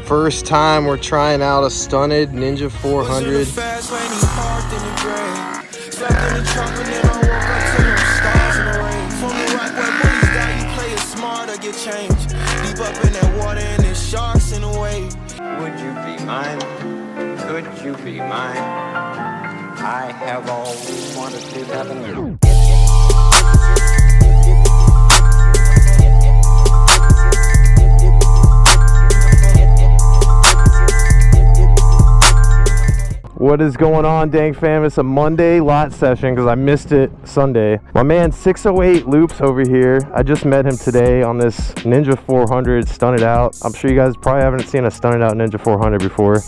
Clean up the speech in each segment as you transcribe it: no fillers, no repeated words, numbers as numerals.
first time we're trying out a stunted Ninja 400. Deep up in that water and there's sharks in the way. Would you be mine? Could you be mine? I have always wanted to have an What is going on, Dank fam? It's a Monday lot session because I missed it Sunday. My man 608 Loops over here. I just met him today on this Ninja 400 stunted out. I'm sure you guys probably haven't seen a stunted out Ninja 400 before.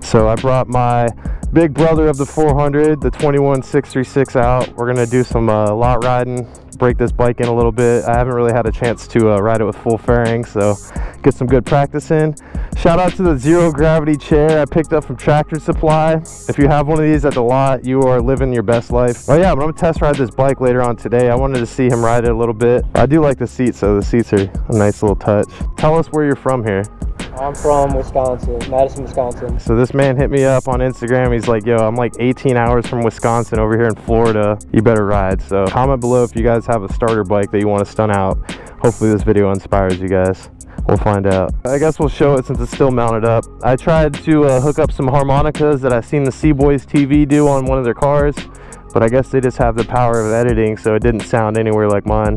So I brought my big brother of the 400, the 21636 out. We're gonna do some lot riding, break this bike in a little bit. I haven't really had a chance to ride it with full fairing, so get some good practice in. Shout out to the zero gravity chair I picked up from Tractor Supply. If you have one of these at the lot, you are living your best life. Oh yeah, but I'm gonna test ride this bike later on today. I wanted to see him ride it a little bit. I do like the seats, so the seats are a nice little touch. Tell us where you're from here. I'm from Wisconsin, Madison, Wisconsin. So this man hit me up on Instagram. He's like, yo, I'm like 18 hours from Wisconsin over here in Florida. You better ride. So comment below if you guys have a starter bike that you want to stunt out. Hopefully this video inspires you guys. We'll find out. I guess we'll show it since it's still mounted up. I tried to hook up some harmonicas that I've seen the C-Boys TV do on one of their cars, but I guess they just have the power of editing, so it didn't sound anywhere like mine.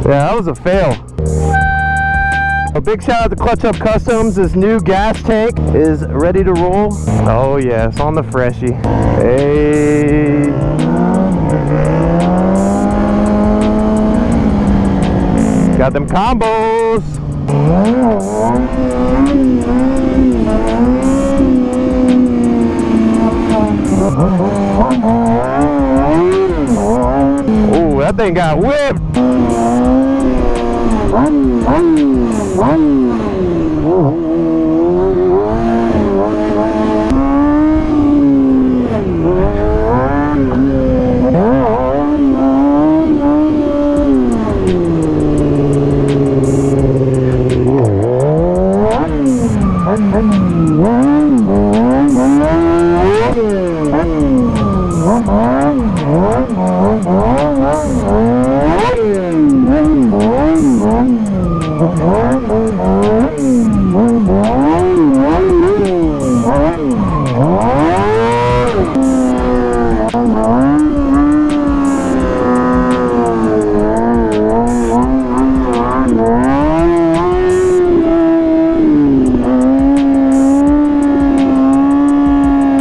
Yeah, that was a fail. A big shout out to Clutch Up Customs. This new gas tank is ready to roll. Oh yeah, it's on the freshie. Hey. Got them combos. Oh, that thing got whipped.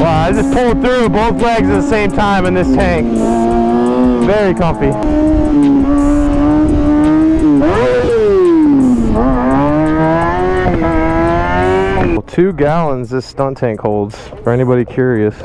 I just pulled through both legs at the same time in this tank. Very comfy. Well, 2 gallons this stunt tank holds, for anybody curious.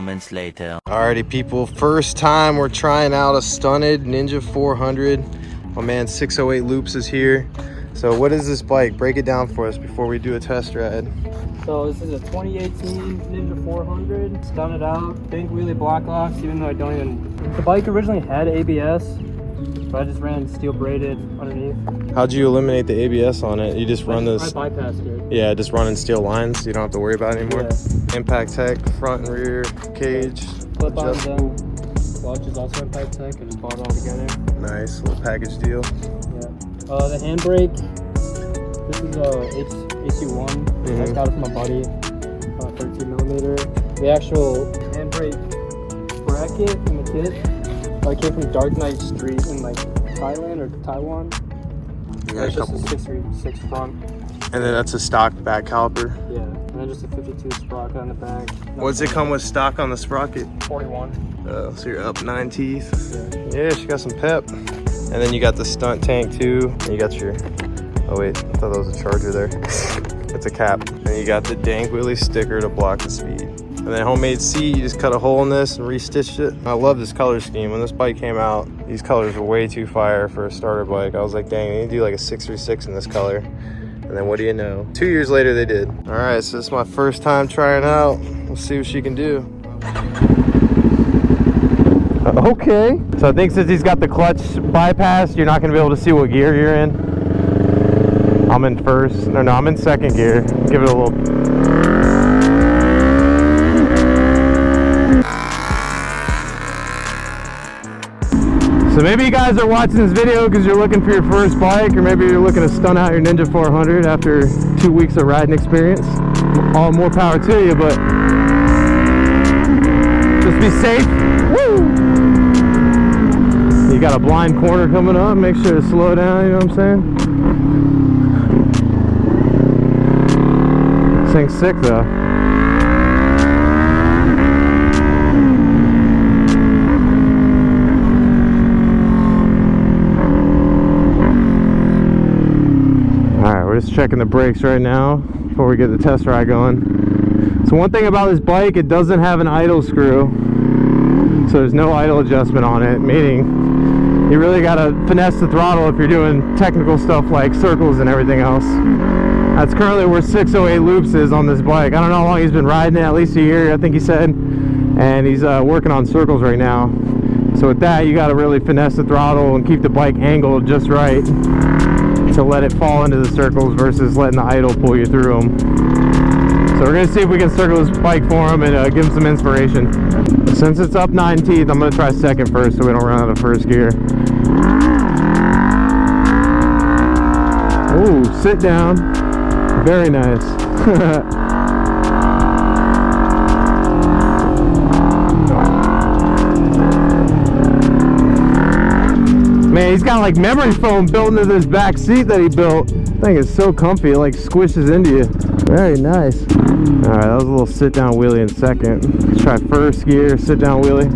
moments later. Alrighty people, first time we're trying out a stunted Ninja 400. My man 608 Loops is here. So what is this bike? Break it down for us before we do a test ride. So this is a 2018 Ninja 400, stunted out, Dankwheelie block locks, even though I don't even... The bike originally had ABS, but I just ran steel braided underneath. How'd you eliminate the ABS on it? You just run this... I bypassed it. Yeah, just running steel lines. You don't have to worry about it anymore. Yeah. Impact Tech, front and rear cage. Clip-ons and clutch is also Impact Tech. I just bought it all together. Nice little package deal. Yeah. The handbrake, this is a AC1. I got it from my buddy, 13mm. The actual handbrake bracket in the kit, I came from Dark Knight Street in like Thailand or Taiwan. Yeah, That's just a 636 front. And then that's a stock back caliper. Yeah, and then just a 52 sprocket on the back. What's it come with stock on the sprocket? 41. Oh, so you're up 9 teeth. Yeah, she got some pep. And then you got the stunt tank too. And you got your, oh wait, I thought that was a charger there. It's a cap. And you got the Dankwheelie sticker to block the speed. And then homemade seat, you just cut a hole in this and restitched it. I love this color scheme. When this bike came out, these colors were way too fire for a starter bike. I was like, dang, they need to do like a 636 in this color. And then what do you know? 2 years later, they did. All right, so this is my first time trying out. We'll see what she can do. Okay. So I think since he's got the clutch bypassed, you're not gonna be able to see what gear you're in. I'm in first. No, I'm in second gear. Give it a little. So maybe you guys are watching this video because you're looking for your first bike, or maybe you're looking to stunt out your Ninja 400 after 2 weeks of riding experience. All more power to you, but just be safe. Woo! You got a blind corner coming up, make sure to slow down, you know what I'm saying? This thing's sick though. We're just checking the brakes right now before we get the test ride going. So one thing about this bike, it doesn't have an idle screw. So there's no idle adjustment on it, meaning you really gotta finesse the throttle if you're doing technical stuff like circles and everything else. That's currently where 608 loops is on this bike. I don't know how long he's been riding it, at least a year, I think he said. And he's working on circles right now. So with that, you gotta really finesse the throttle and keep the bike angled just right to let it fall into the circles versus letting the idle pull you through them. So we're gonna see if we can circle this bike for him and give him some inspiration. Since it's up 9 teeth, I'm gonna try second first so we don't run out of first gear. Ooh, sit down. Very nice. Man, he's got like memory foam built into this back seat that he built. That thing is so comfy, it like squishes into you. Very nice. All right, that was a little sit down wheelie in second. Let's try first gear, sit down wheelie.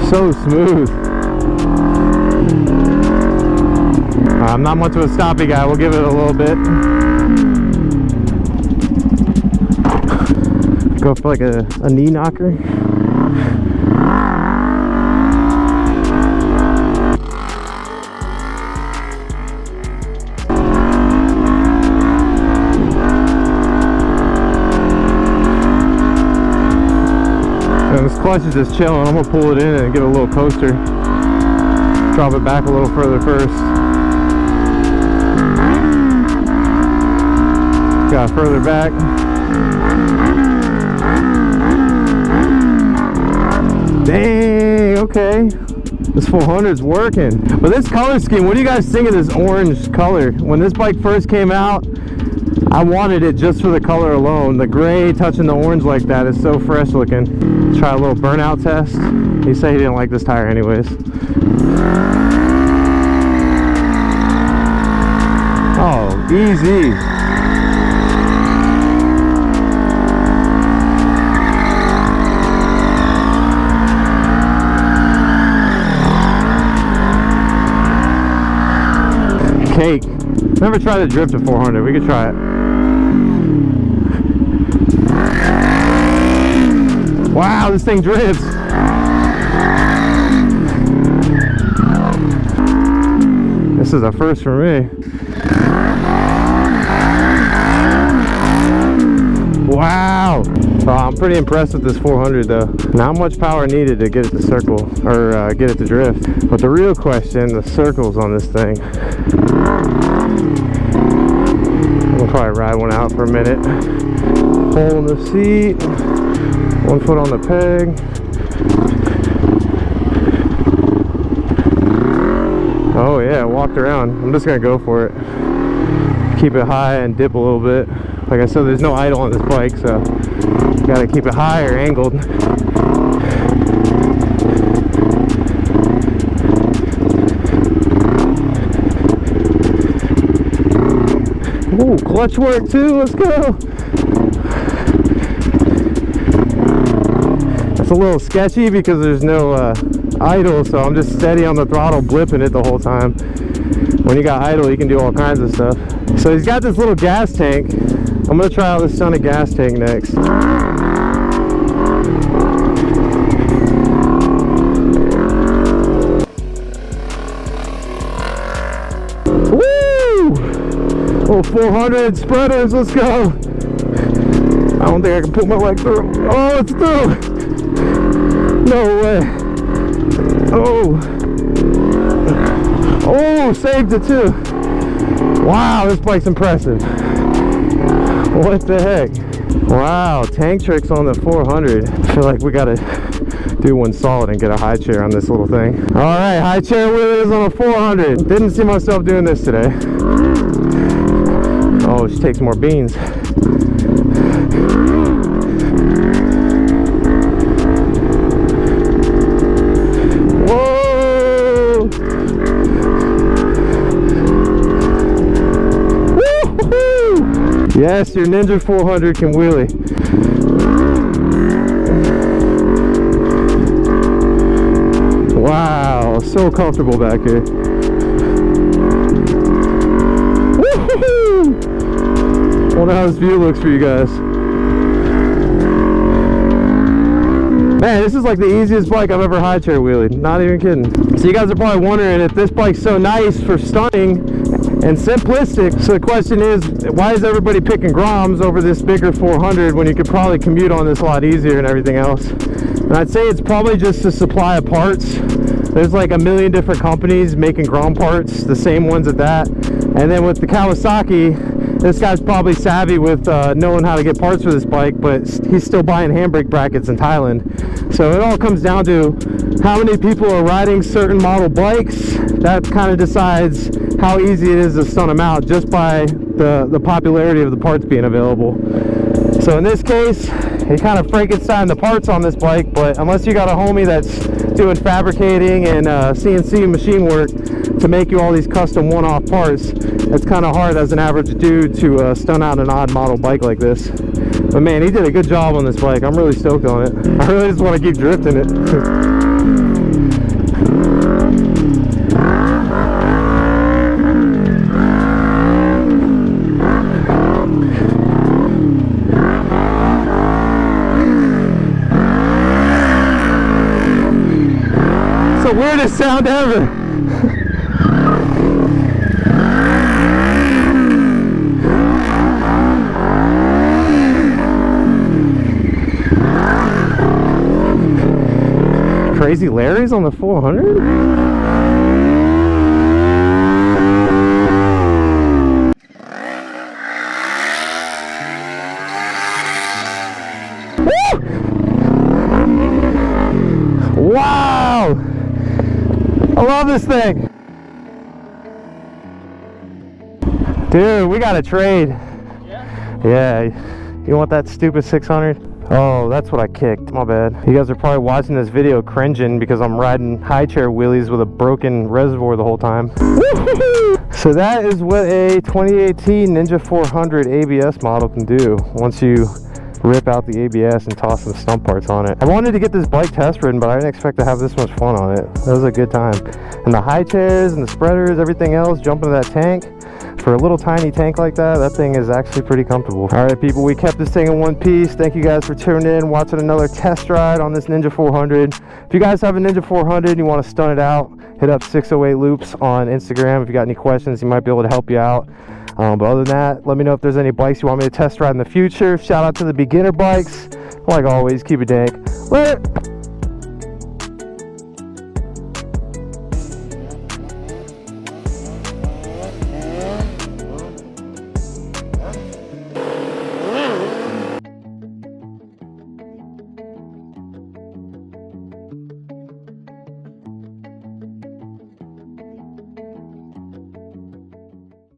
So smooth. I'm not much of a stoppy guy, we'll give it a little bit. Go for like a knee knocker. And this clutch is just chilling. I'm gonna pull it in and give it a little coaster. Drop it back a little further first. Got further back. Dang, okay. This 400's working. But this color scheme, what do you guys think of this orange color? When this bike first came out, I wanted it just for the color alone. The gray touching the orange like that is so fresh looking. Let's try a little burnout test. He said he didn't like this tire anyways. Oh, easy. Cake. Never tried to drift a 400. We could try it. this thing drifts. This is a first for me. Wow. Oh, I'm pretty impressed with this 400 though. Not much power needed to get it to circle or get it to drift. But the real question, the circles on this thing. We'll probably ride one out for a minute. Hole in the seat, 1 foot on the peg. Oh yeah, walked around. I'm just gonna go for it. Keep it high and dip a little bit. Like I said, there's no idle on this bike, so gotta keep it high or angled. Ooh, clutch work too, let's go. It's a little sketchy because there's no idle, so I'm just steady on the throttle, blipping it the whole time. When you got idle, you can do all kinds of stuff. So he's got this little gas tank. I'm gonna try out this stunted gas tank next. Woo! Oh, 400 spreaders, let's go. I don't think I can put my leg through. Oh, it's through. No way. Oh. Oh, saved it too. Wow, this bike's impressive. What the heck? Wow, tank tricks on the 400. I feel like we gotta do one solid and get a high chair on this little thing. All right, high chair wheelies on a 400. Didn't see myself doing this today. Oh, she takes more beans. Whoa! Woo-hoo-hoo! Yes, your Ninja 400 can wheelie. Wow, so comfortable back here. Woo-hoo-hoo! I wonder how this view looks for you guys. Man, this is like the easiest bike I've ever high chair wheelied. Not even kidding. So you guys are probably wondering if this bike's so nice for stunting and simplistic. So the question is, why is everybody picking Groms over this bigger 400 when you could probably commute on this a lot easier and everything else? And I'd say it's probably just the supply of parts. There's like a million different companies making Grom parts, the same ones at that. And then with the Kawasaki, this guy's probably savvy with knowing how to get parts for this bike, but he's still buying handbrake brackets in Thailand. So it all comes down to how many people are riding certain model bikes. That kind of decides how easy it is to stunt them out just by the popularity of the parts being available. So in this case, he kind of Frankenstein the parts on this bike, but unless you got a homie that's doing fabricating and CNC machine work to make you all these custom one-off parts, it's kind of hard as an average dude to stunt out an odd model bike like this. But man, he did a good job on this bike. I'm really stoked on it. I really just want to keep drifting it. It's the weirdest sound ever. Crazy Larry's on the 400? Wow! I love this thing. Dude, we got to trade. Yeah? Yeah. You want that stupid 600? Oh, that's what I kicked. My bad. You guys are probably watching this video cringing because I'm riding high chair wheelies with a broken reservoir the whole time. So that is what a 2018 Ninja 400 ABS model can do once you rip out the ABS and toss some stump parts on it. I wanted to get this bike test ridden, but I didn't expect to have this much fun on it. It was a good time. And the high chairs and the spreaders, everything else, jumping to that tank. For a little tiny tank like that, that thing is actually pretty comfortable. All right, people, we kept this thing in one piece. Thank you guys for tuning in, watching another test ride on this Ninja 400. If you guys have a Ninja 400 and you want to stunt it out, hit up 608 Loops on Instagram. If you got any questions, he might be able to help you out. But other than that, let me know if there's any bikes you want me to test ride in the future. Shout out to the beginner bikes. Like always, keep it dank. Later.